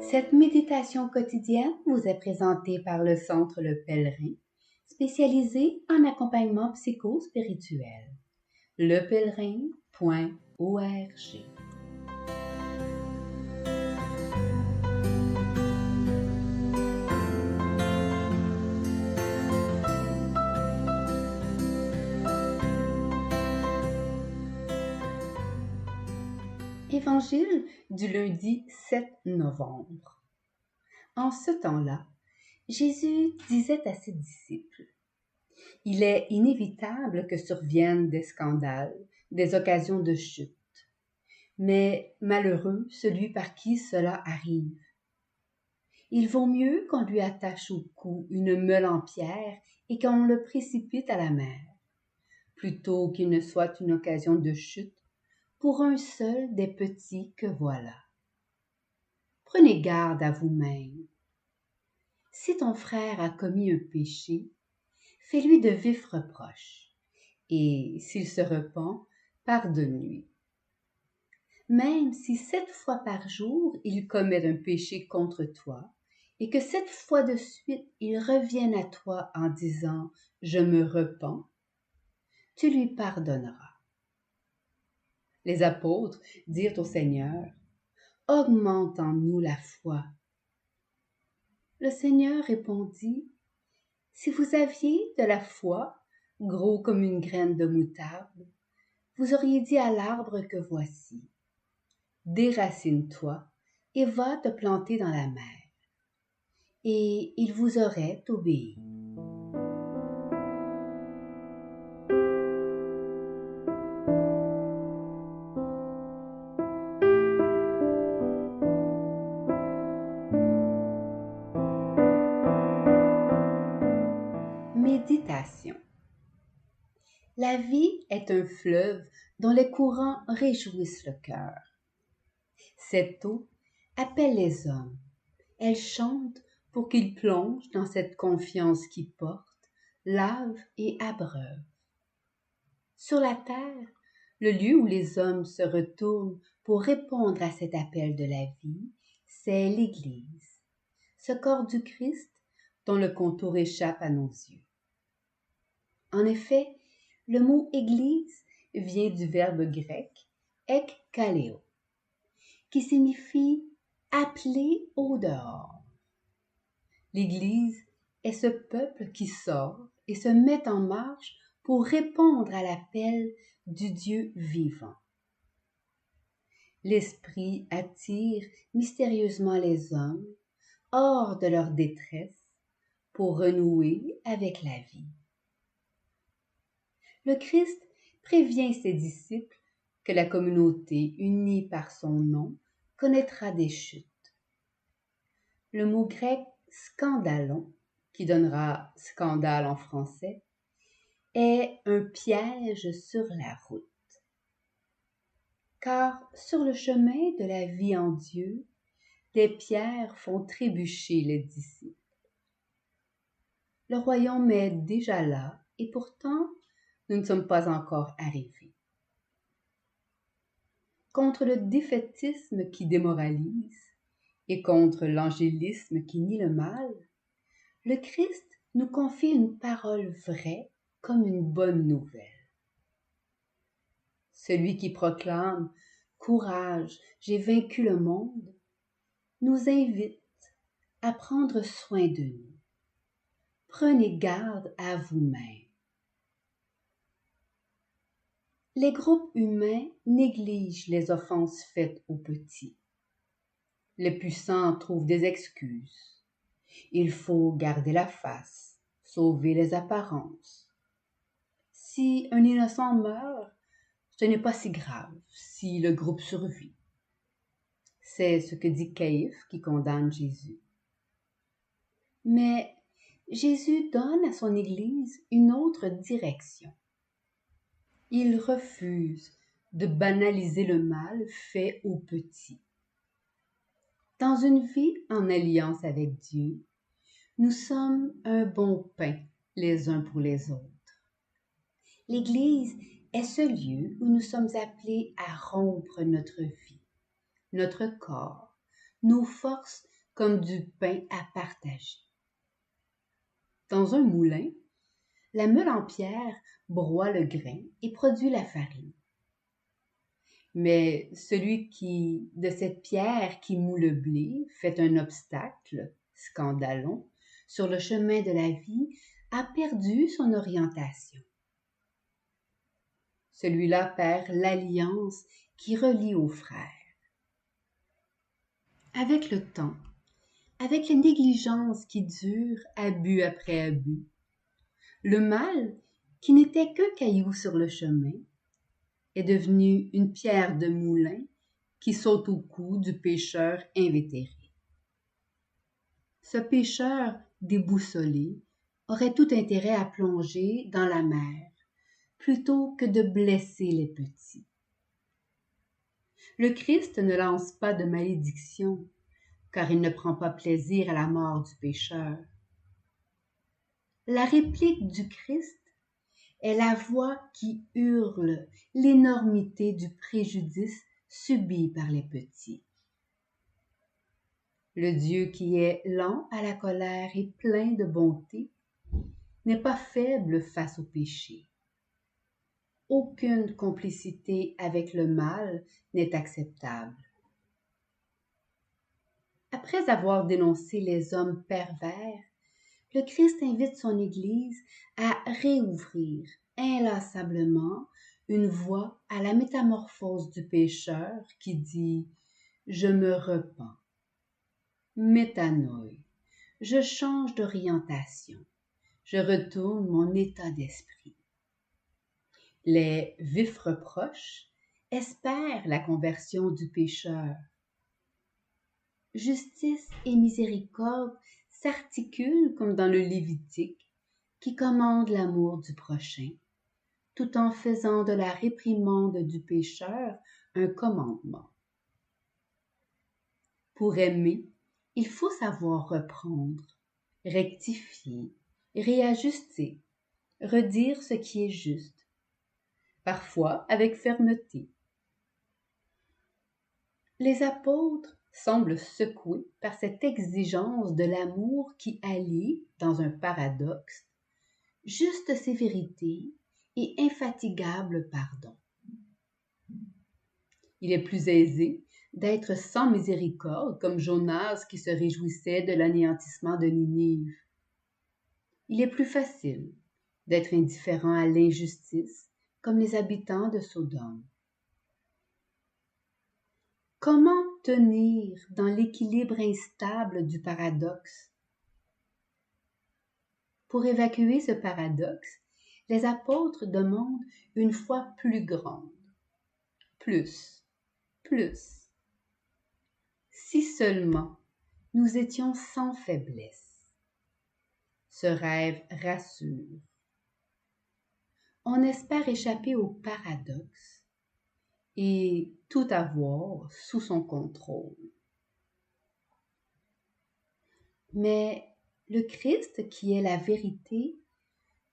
Cette méditation quotidienne vous est présentée par le Centre Le Pèlerin, spécialisé en accompagnement psycho-spirituel. lepèlerin.org. Évangile du lundi 7 novembre. En ce temps-là, Jésus disait à ses disciples: « Il est inévitable que surviennent des scandales, des occasions de chute. Mais malheureux celui par qui cela arrive. Il vaut mieux qu'on lui attache au cou une meule en pierre et qu'on le précipite à la mer, plutôt qu'il ne soit une occasion de chute pour un seul des petits que voilà. Prenez garde à vous-même. Si ton frère a commis un péché, fais-lui de vifs reproches, et s'il se repent, pardonne-lui. Même si 7 fois par jour il commet un péché contre toi, et que 7 fois de suite il revienne à toi en disant « Je me repens », tu lui pardonneras. Les apôtres dirent au Seigneur: « Augmente en nous la foi. » Le Seigneur répondit: « Si vous aviez de la foi, gros comme une graine de moutarde, vous auriez dit à l'arbre que voici: déracine-toi et va te planter dans la mer, et il vous aurait obéi. » Méditation. La vie est un fleuve dont les courants réjouissent le cœur. Cette eau appelle les hommes. Elle chante pour qu'ils plongent dans cette confiance qui porte, lave et abreuve. Sur la terre, le lieu où les hommes se retournent pour répondre à cet appel de la vie, c'est l'Église, ce corps du Christ dont le contour échappe à nos yeux. En effet, le mot Église vient du verbe grec ekkaleo, qui signifie appeler au dehors. L'Église est ce peuple qui sort et se met en marche pour répondre à l'appel du Dieu vivant. L'Esprit attire mystérieusement les hommes hors de leur détresse pour renouer avec la vie. Le Christ prévient ses disciples que la communauté unie par son nom connaîtra des chutes. Le mot grec scandalon, qui donnera scandale en français, est un piège sur la route. Car sur le chemin de la vie en Dieu, des pierres font trébucher les disciples. Le royaume est déjà là et pourtant nous ne sommes pas encore arrivés. Contre le défaitisme qui démoralise et contre l'angélisme qui nie le mal, le Christ nous confie une parole vraie comme une bonne nouvelle. Celui qui proclame « Courage, j'ai vaincu le monde » nous invite à prendre soin de nous. Prenez garde à vous-même. Les groupes humains négligent les offenses faites aux petits. Les puissants trouvent des excuses. Il faut garder la face, sauver les apparences. Si un innocent meurt, ce n'est pas si grave si le groupe survit. C'est ce que dit Caïphe qui condamne Jésus. Mais Jésus donne à son Église une autre direction. Il refuse de banaliser le mal fait aux petits. Dans une vie en alliance avec Dieu, nous sommes un bon pain les uns pour les autres. L'Église est ce lieu où nous sommes appelés à rompre notre vie, notre corps, nos forces comme du pain à partager. Dans un moulin, la meule en pierre broie le grain et produit la farine. Mais celui qui, de cette pierre qui moud le blé, fait un obstacle, scandalon, sur le chemin de la vie, a perdu son orientation. Celui-là perd l'alliance qui relie aux frères. Avec le temps, avec la négligence qui dure abus après abus, le mal, qui n'était qu'un caillou sur le chemin, est devenu une pierre de moulin qui saute au cou du pêcheur invétéré. Ce pêcheur déboussolé aurait tout intérêt à plonger dans la mer plutôt que de blesser les petits. Le Christ ne lance pas de malédiction, car il ne prend pas plaisir à la mort du pécheur. La réplique du Christ est la voix qui hurle l'énormité du préjudice subi par les petits. Le Dieu qui est lent à la colère et plein de bonté n'est pas faible face au péché. Aucune complicité avec le mal n'est acceptable. Après avoir dénoncé les hommes pervers, le Christ invite son Église à réouvrir inlassablement une voie à la métamorphose du pécheur qui dit « Je me repens ». Métanoi, je change d'orientation, je retourne mon état d'esprit. Les vifs reproches espèrent la conversion du pécheur. Justice et miséricorde s'articulent comme dans le Lévitique qui commande l'amour du prochain, tout en faisant de la réprimande du pécheur un commandement. Pour aimer, il faut savoir reprendre, rectifier, réajuster, redire ce qui est juste, parfois avec fermeté. Les apôtres semblent secoués par cette exigence de l'amour qui allie, dans un paradoxe, juste sévérité et infatigable pardon. Il est plus aisé d'être sans miséricorde comme Jonas qui se réjouissait de l'anéantissement de Ninive. Il est plus facile d'être indifférent à l'injustice comme les habitants de Sodome. Comment tenir dans l'équilibre instable du paradoxe? Pour évacuer ce paradoxe, les apôtres demandent une foi plus grande. Plus. Si seulement nous étions sans faiblesse. Ce rêve rassure. On espère échapper au paradoxe et tout avoir sous son contrôle. Mais le Christ, qui est la vérité,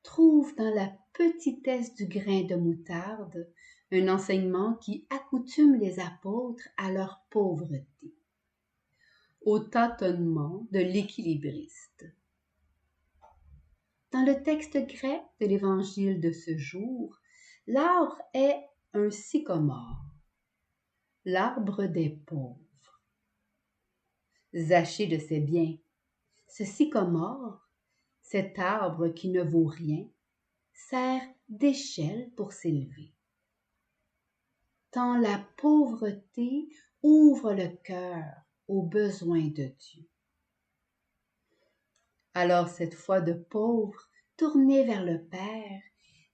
trouve dans la petitesse du grain de moutarde un enseignement qui accoutume les apôtres à leur pauvreté, au tâtonnement de l'équilibriste. Dans le texte grec de l'évangile de ce jour, l'arbre est un sycomore, l'arbre des pauvres. Zaché de ses biens, ce sycomore, cet arbre qui ne vaut rien, sert d'échelle pour s'élever. Tant la pauvreté ouvre le cœur aux besoins de Dieu. Alors cette foi de pauvre, tournée vers le Père,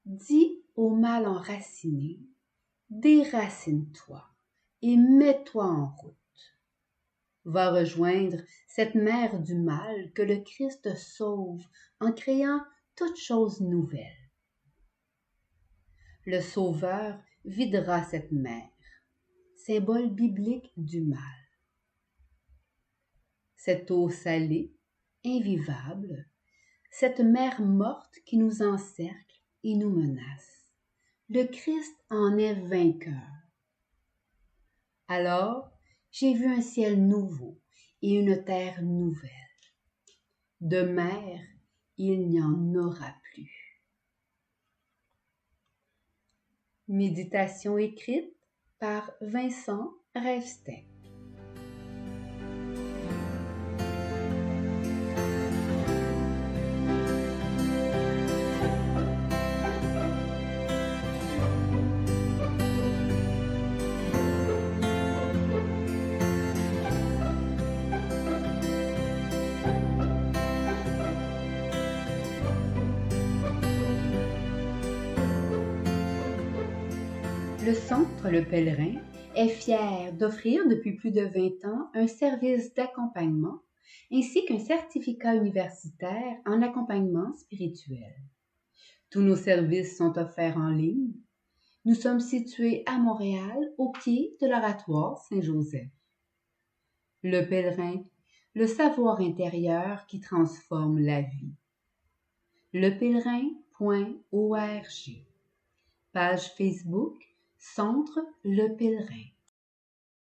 dit au mal enraciné, déracine-toi et mets-toi en route. Va rejoindre cette mer du mal que le Christ sauve en créant toute chose nouvelle. Le Sauveur videra cette mer, symbole biblique du mal. Cette eau salée, invivable, cette mer morte qui nous encercle et nous menace. Le Christ en est vainqueur. Alors, j'ai vu un ciel nouveau et une terre nouvelle. De mer, il n'y en aura plus. Méditation écrite par Vincent Ravestein. Le Centre Le Pèlerin est fier d'offrir depuis plus de 20 ans un service d'accompagnement ainsi qu'un certificat universitaire en accompagnement spirituel. Tous nos services sont offerts en ligne. Nous sommes situés à Montréal, au pied de l'Oratoire Saint-Joseph. Le Pèlerin, le savoir intérieur qui transforme la vie. lepèlerin.org. Page Facebook Centre Le Pèlerin.